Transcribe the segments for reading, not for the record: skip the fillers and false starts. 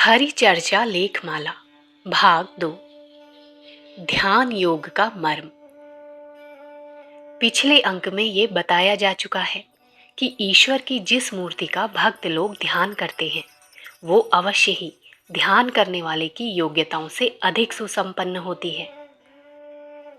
हरि चर्चा लेखमाला भाग 2 ध्यान योग का मर्म। पिछले अंक में ये बताया जा चुका है कि ईश्वर की जिस मूर्ति का भक्त लोग ध्यान करते हैं वो अवश्य ही ध्यान करने वाले की योग्यताओं से अधिक सुसंपन्न होती है।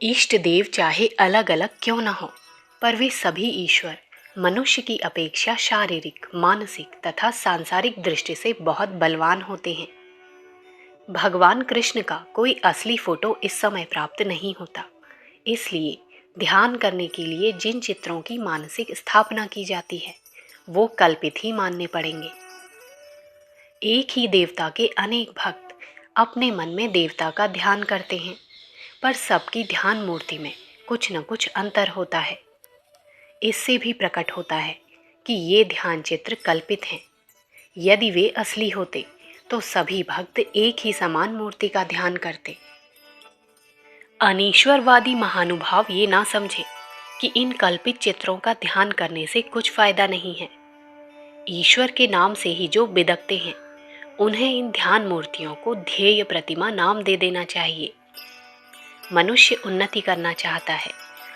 इष्ट देव चाहे अलग अलग क्यों न हो, पर वे सभी ईश्वर मनुष्य की अपेक्षा शारीरिक, मानसिक तथा सांसारिक दृष्टि से बहुत बलवान होते हैं। भगवान कृष्ण का कोई असली फोटो इस समय प्राप्त नहीं होता, इसलिए ध्यान करने के लिए जिन चित्रों की मानसिक स्थापना की जाती है वो कल्पित ही मानने पड़ेंगे। एक ही देवता के अनेक भक्त अपने मन में देवता का ध्यान करते हैं, पर सबकी ध्यान मूर्ति में कुछ न कुछ अंतर होता है। इससे भी प्रकट होता है कि ये ध्यान चित्र कल्पित हैं। यदि वे असली होते तो सभी भक्त एक ही समान मूर्ति का ध्यान करते। अनीश्वरवादी महानुभाव ये ना समझे कि इन कल्पित चित्रों का ध्यान करने से कुछ फायदा नहीं है। ईश्वर के नाम से ही जो बिदकते हैं उन्हें इन ध्यान मूर्तियों को ध्येय प्रतिमा नाम दे देना चाहिए। मनुष्य उन्नति करना चाहता है,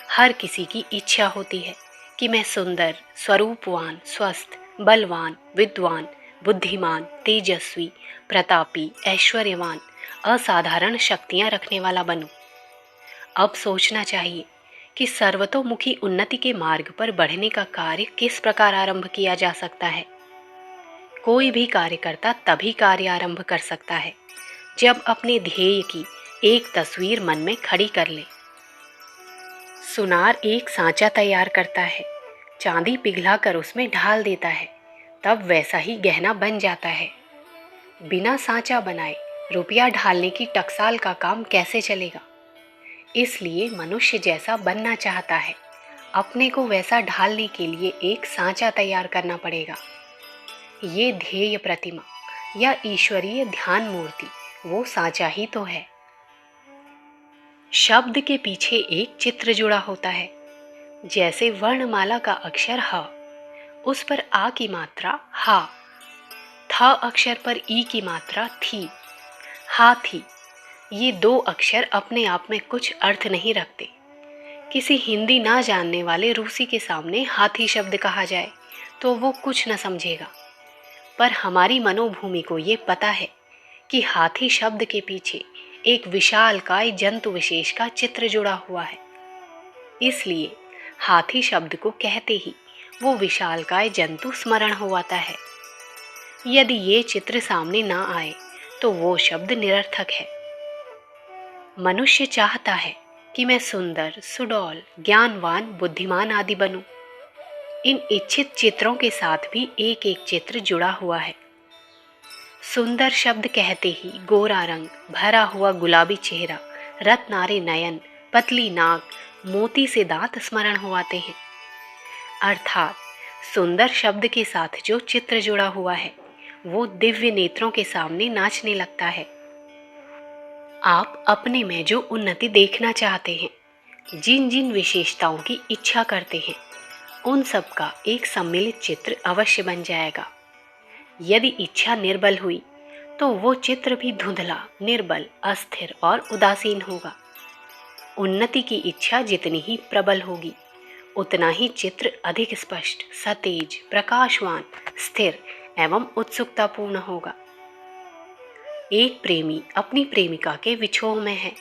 हर किसी की इच्छा होती है कि मैं सुंदर, स्वरूपवान, स्वस्थ, बलवान, विद्वान, बुद्धिमान, तेजस्वी, प्रतापी, ऐश्वर्यवान, असाधारण शक्तियां रखने वाला बनूं। अब सोचना चाहिए कि सर्वतोमुखी उन्नति के मार्ग पर बढ़ने का कार्य किस प्रकार आरंभ किया जा सकता है। कोई भी कार्यकर्ता तभी कार्य आरंभ कर सकता है जब अपने ध्येय की एक तस्वीर मन में खड़ी कर ले। सुनार एक सांचा तैयार करता है, चांदी पिघलाकर उसमें ढाल देता है, तब वैसा ही गहना बन जाता है। बिना सांचा बनाए रुपया ढालने की टकसाल का काम कैसे चलेगा। इसलिए मनुष्य जैसा बनना चाहता है, अपने को वैसा ढालने के लिए एक सांचा तैयार करना पड़ेगा। ये ध्येय प्रतिमा या ईश्वरीय ध्यान मूर्ति वो सांचा ही तो है। शब्द के पीछे एक चित्र जुड़ा होता है। जैसे वर्णमाला का अक्षर ह, उस पर आ की मात्रा हा, थ अक्षर पर ई की मात्रा थी, हाथी। ये दो अक्षर अपने आप में कुछ अर्थ नहीं रखते। किसी हिंदी ना जानने वाले रूसी के सामने हाथी शब्द कहा जाए तो वो कुछ न समझेगा, पर हमारी मनोभूमि को ये पता है कि हाथी शब्द के पीछे एक विशालकाय जंतु विशेष का चित्र जुड़ा हुआ है। इसलिए हाथी शब्द को कहते ही वो विशालकाय जंतु स्मरण हो आता है। यदि ये चित्र सामने ना आए तो वो शब्द निरर्थक है। मनुष्य चाहता है कि मैं सुंदर, सुडौल, ज्ञानवान, बुद्धिमान आदि बनूं। इन इच्छित चित्रों के साथ भी एक एक चित्र जुड़ा हुआ है। सुंदर शब्द कहते ही गोरा रंग, भरा हुआ गुलाबी चेहरा, रत्नारे नयन, पतली नाक, मोती से दांत स्मरण हो आते हैं। अर्थात सुंदर शब्द के साथ जो चित्र जुड़ा हुआ है वो दिव्य नेत्रों के सामने नाचने लगता है। आप अपने में जो उन्नति देखना चाहते हैं, जिन जिन विशेषताओं की इच्छा करते हैं, उन सब का एक सम्मिलित चित्र अवश्य बन जाएगा। यदि इच्छा निर्बल हुई तो वो चित्र भी धुंधला, निर्बल, अस्थिर और उदासीन होगा। उन्नति की इच्छा जितनी ही प्रबल होगी उतना ही चित्र अधिक स्पष्ट, सतेज, प्रकाशवान, स्थिर एवं उत्सुकतापूर्ण होगा। एक प्रेमी अपनी प्रेमिका के विछोह में है।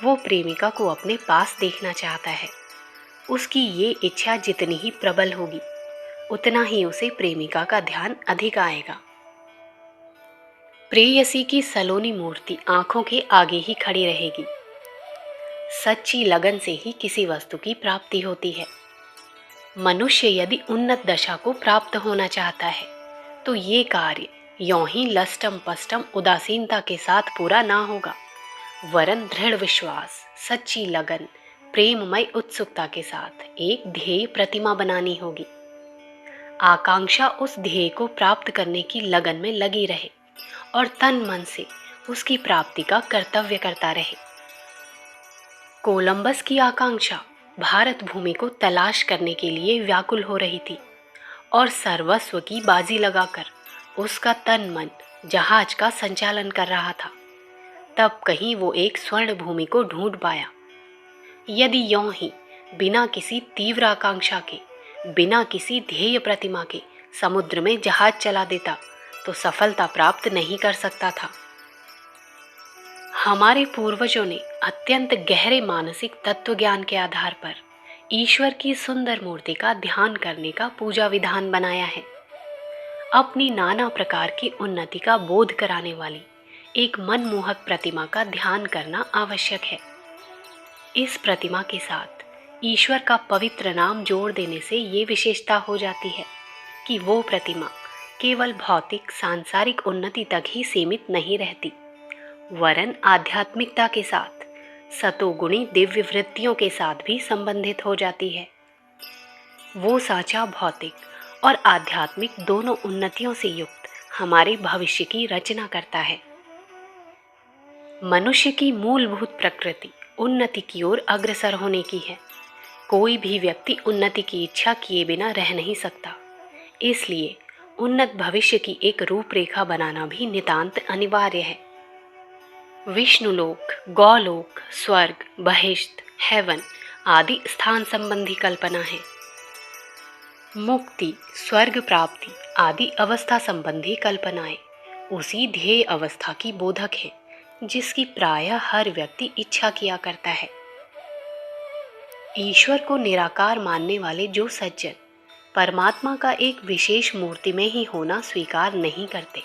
वो प्रेमिका को अपने पास देखना चाहता है। उसकी ये इच्छा जितनी ही प्रबल होगी उतना ही उसे प्रेमिका का ध्यान अधिक आएगा। प्रेयसी की सलोनी मूर्ति आंखों के आगे ही खड़ी रहेगी। सच्ची लगन से ही किसी वस्तु की प्राप्ति होती है। मनुष्य यदि उन्नत दशा को प्राप्त होना चाहता है तो ये कार्य यों ही लष्टम पष्टम उदासीनता के साथ पूरा ना होगा, वरन दृढ़ विश्वास, सच्ची लगन, प्रेममय उत्सुकता के साथ एक ध्येय प्रतिमा बनानी होगी। आकांक्षा उस ध्येय को प्राप्त करने की लगन में लगी रहे और तन मन से उसकी प्राप्ति का कर्तव्य करता रहे। कोलंबस की आकांक्षा भारत भूमि को तलाश करने के लिए व्याकुल हो रही थी और सर्वस्व की बाजी लगाकर उसका तन मन जहाज का संचालन कर रहा था, तब कहीं वो एक स्वर्ण भूमि को ढूंढ पाया। यदि यों ही बिना किसी तीव्र आकांक्षा के, बिना किसी ध्येय प्रतिमा के समुद्र में जहाज चला देता तो सफलता प्राप्त नहीं कर सकता था। हमारे पूर्वजों ने अत्यंत गहरे मानसिक तत्व ज्ञान के आधार पर ईश्वर की सुंदर मूर्ति का ध्यान करने का पूजा विधान बनाया है। अपनी नाना प्रकार की उन्नति का बोध कराने वाली एक मनमोहक प्रतिमा का ध्यान करना आवश्यक है। इस प्रतिमा के साथ ईश्वर का पवित्र नाम जोड़ देने से ये विशेषता हो जाती है कि वो प्रतिमा केवल भौतिक सांसारिक उन्नति तक ही सीमित नहीं रहती, वरन आध्यात्मिकता के साथ सतोगुणी दिव्य वृत्तियों के साथ भी संबंधित हो जाती है। वो साचा भौतिक और आध्यात्मिक दोनों उन्नतियों से युक्त हमारे भविष्य की रचना करता है। मनुष्य की मूलभूत प्रकृति उन्नति की ओर अग्रसर होने की है। कोई भी व्यक्ति उन्नति की इच्छा किए बिना रह नहीं सकता। इसलिए उन्नत भविष्य की एक रूपरेखा बनाना भी नितांत अनिवार्य है। विष्णुलोक, गौलोक, स्वर्ग, बहिष्ठ, हेवन आदि स्थान संबंधी कल्पना है। मुक्ति, स्वर्ग प्राप्ति आदि अवस्था संबंधी कल्पनाएं उसी ध्येय अवस्था की बोधक है जिसकी प्रायः हर व्यक्ति इच्छा किया करता है। ईश्वर को निराकार मानने वाले जो सज्जन परमात्मा का एक विशेष मूर्ति में ही होना स्वीकार नहीं करते,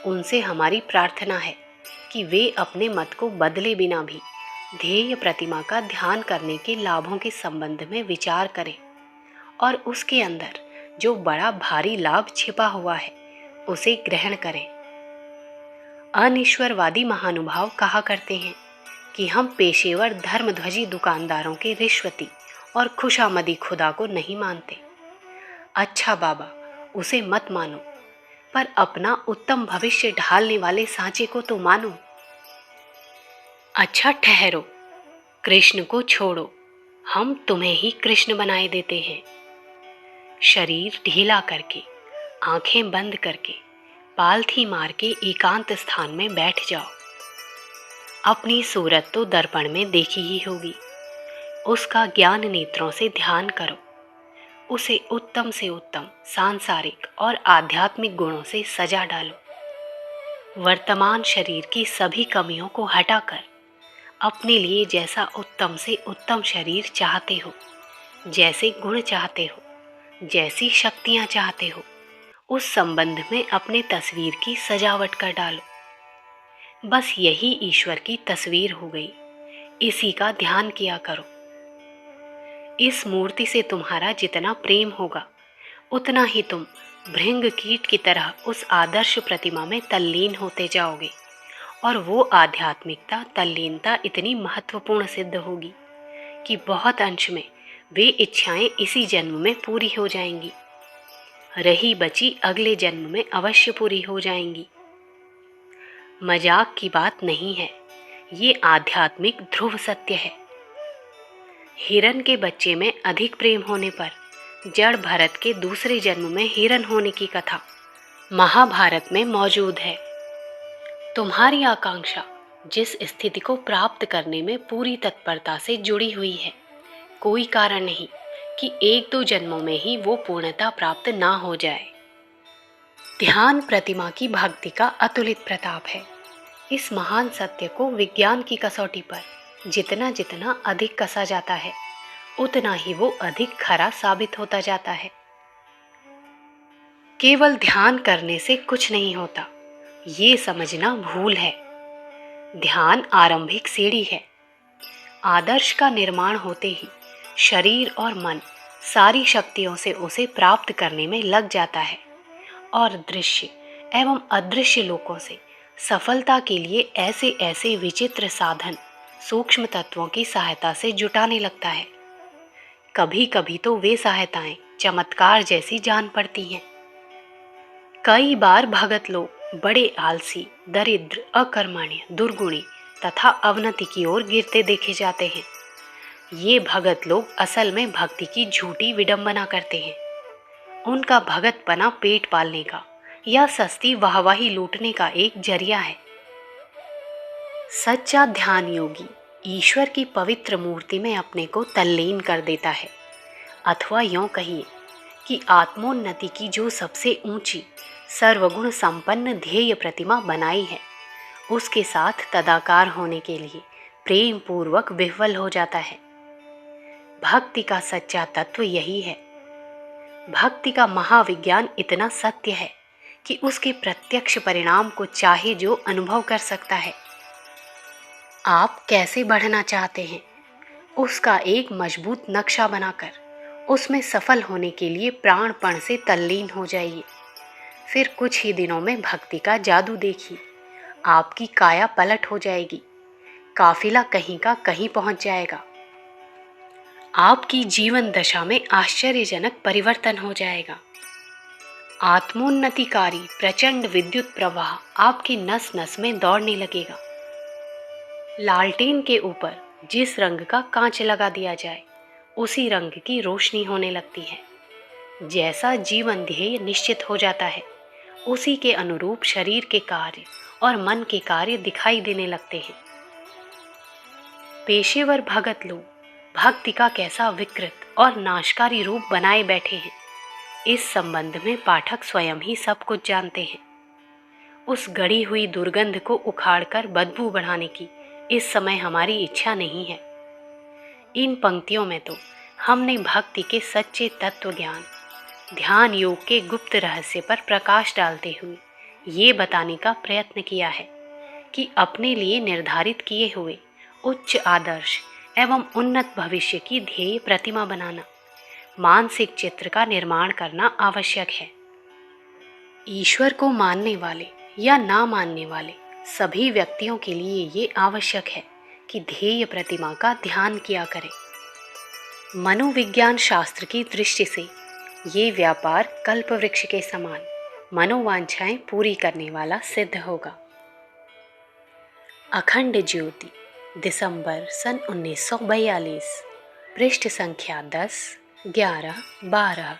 उनसे हमारी प्रार्थना है कि वे अपने मत को बदले बिना भी ध्येय प्रतिमा का ध्यान करने के लाभों के संबंध में विचार करें और उसके अंदर जो बड़ा भारी लाभ छिपा हुआ है उसे ग्रहण करें। अनिश्वरवादी महानुभाव कहा करते हैं कि हम पेशेवर धर्मध्वजी दुकानदारों के रिश्वती और खुशामदी खुदा को नहीं मानते। अच्छा बाबा, उसे मत मानो, पर अपना उत्तम भविष्य ढालने वाले सांचे को तो मानो। अच्छा ठहरो, कृष्ण को छोड़ो, हम तुम्हें ही कृष्ण बनाए देते हैं। शरीर ढीला करके, आंखें बंद करके, पालथी मार के एकांत स्थान में बैठ जाओ। अपनी सूरत तो दर्पण में देखी ही होगी, उसका ज्ञान नेत्रों से ध्यान करो। उसे उत्तम से उत्तम सांसारिक और आध्यात्मिक गुणों से सजा डालो। वर्तमान शरीर की सभी कमियों को हटाकर अपने लिए जैसा उत्तम से उत्तम शरीर चाहते हो, जैसे गुण चाहते हो, जैसी शक्तियां चाहते हो, उस संबंध में अपनी तस्वीर की सजावट कर डालो। बस यही ईश्वर की तस्वीर हो गई, इसी का ध्यान किया करो। इस मूर्ति से तुम्हारा जितना प्रेम होगा, उतना ही तुम भृंग कीट की तरह उस आदर्श प्रतिमा में तल्लीन होते जाओगे और वो आध्यात्मिकता तल्लीनता इतनी महत्वपूर्ण सिद्ध होगी कि बहुत अंश में वे इच्छाएं इसी जन्म में पूरी हो जाएंगी, रही बची अगले जन्म में अवश्य पूरी हो जाएंगी। मजाक की बात नहीं है, ये आध्यात्मिक ध्रुव सत्य है। हिरण के बच्चे में अधिक प्रेम होने पर जड़ भरत के दूसरे जन्म में हिरण होने की कथा महाभारत में मौजूद है। तुम्हारी आकांक्षा जिस स्थिति को प्राप्त करने में पूरी तत्परता से जुड़ी हुई है, कोई कारण नहीं कि एक दो जन्मों में ही वो पूर्णता प्राप्त ना हो जाए। ध्यान प्रतिमा की भक्ति का अतुलित प्रताप है। इस महान सत्य को विज्ञान की कसौटी पर जितना जितना अधिक कसा जाता है, उतना ही वो अधिक खरा साबित होता जाता है। केवल ध्यान करने से कुछ नहीं होता, ये समझना भूल है। ध्यान आरंभिक सीढ़ी है। आदर्श का निर्माण होते ही शरीर और मन सारी शक्तियों से उसे प्राप्त करने में लग जाता है और दृश्य एवं अदृश्य लोकों से सफलता के लिए ऐसे ऐसे विचित्र साधन सूक्ष्म तत्वों की सहायता से जुटाने लगता है। कभी कभी तो वे सहायताएं चमत्कार जैसी जान पड़ती हैं। कई बार भगत लोग बड़े आलसी, दरिद्र, अकर्मण्य, दुर्गुणी तथा अवनति की ओर गिरते देखे जाते हैं। ये भगत लोग असल में भक्ति की झूठी विडंबना करते हैं। उनका भगतपना पेट पालने का, या सस्ती वाहवाही लूटने का एक जरिया है। सच्चा ध्यान योगी ईश्वर की पवित्र मूर्ति में अपने को तल्लीन कर देता है, अथवा यूं कहिए कि आत्मोन्नति की जो सबसे ऊंची सर्वगुण संपन्न ध्येय प्रतिमा बनाई है, उसके साथ तदाकार होने के लिए प्रेम पूर्वक विह्वल हो जाता है। भक्ति का सच्चा तत्व यही है। भक्ति का महाविज्ञान इतना सत्य है कि उसके प्रत्यक्ष परिणाम को चाहे जो अनुभव कर सकता है। आप कैसे बढ़ना चाहते हैं, उसका एक मजबूत नक्शा बनाकर उसमें सफल होने के लिए प्राणपण से तल्लीन हो जाइए। फिर कुछ ही दिनों में भक्ति का जादू देखिए, आपकी काया पलट हो जाएगी, काफिला कहीं का कहीं पहुंच जाएगा। आपकी जीवन दशा में आश्चर्यजनक परिवर्तन हो जाएगा। आत्मोन्नतिकारी प्रचंड विद्युत प्रवाह आपकी नस नस में दौड़ने लगेगा। लालटेन के ऊपर जिस रंग का कांच लगा दिया जाए, उसी रंग की रोशनी होने लगती है। जैसा जीवन ध्येय निश्चित हो जाता है, उसी के अनुरूप शरीर के कार्य और मन के कार्य दिखाई देने लगते हैं। पेशेवर भगत लोग भक्ति का कैसा विकृत और नाशकारी रूप बनाए बैठे हैं, इस संबंध में पाठक स्वयं ही सब कुछ जानते हैं। उस गड़ी हुई दुर्गंध को उखाड़कर बदबू बढ़ाने की इस समय हमारी इच्छा नहीं है। इन पंक्तियों में तो हमने भक्ति के सच्चे तत्व ज्ञान, ध्यान योग के गुप्त रहस्य पर प्रकाश डालते हुए ये बताने का प्रयत्न किया है कि अपने लिए निर्धारित किए हुए उच्च आदर्श एवं उन्नत भविष्य की ध्येय प्रतिमा बनाना, मानसिक चित्र का निर्माण करना आवश्यक है। ईश्वर को मानने वाले या ना मानने वाले सभी व्यक्तियों के लिए ये आवश्यक है कि ध्येय प्रतिमा का ध्यान किया करें। मनोविज्ञान शास्त्र की दृष्टि से ये व्यापार कल्पवृक्ष के समान मनोवांछाएं पूरी करने वाला सिद्ध होगा। अखंड ज्योति, दिसंबर सन 1942, पृष्ठ संख्या 10, 11, 12।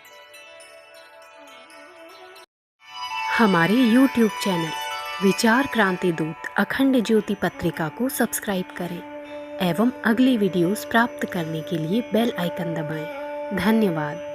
हमारे YouTube चैनल विचार क्रांति दूत अखंड ज्योति पत्रिका को सब्सक्राइब करें एवं अगली वीडियोस प्राप्त करने के लिए बेल आइकन दबाएं। धन्यवाद।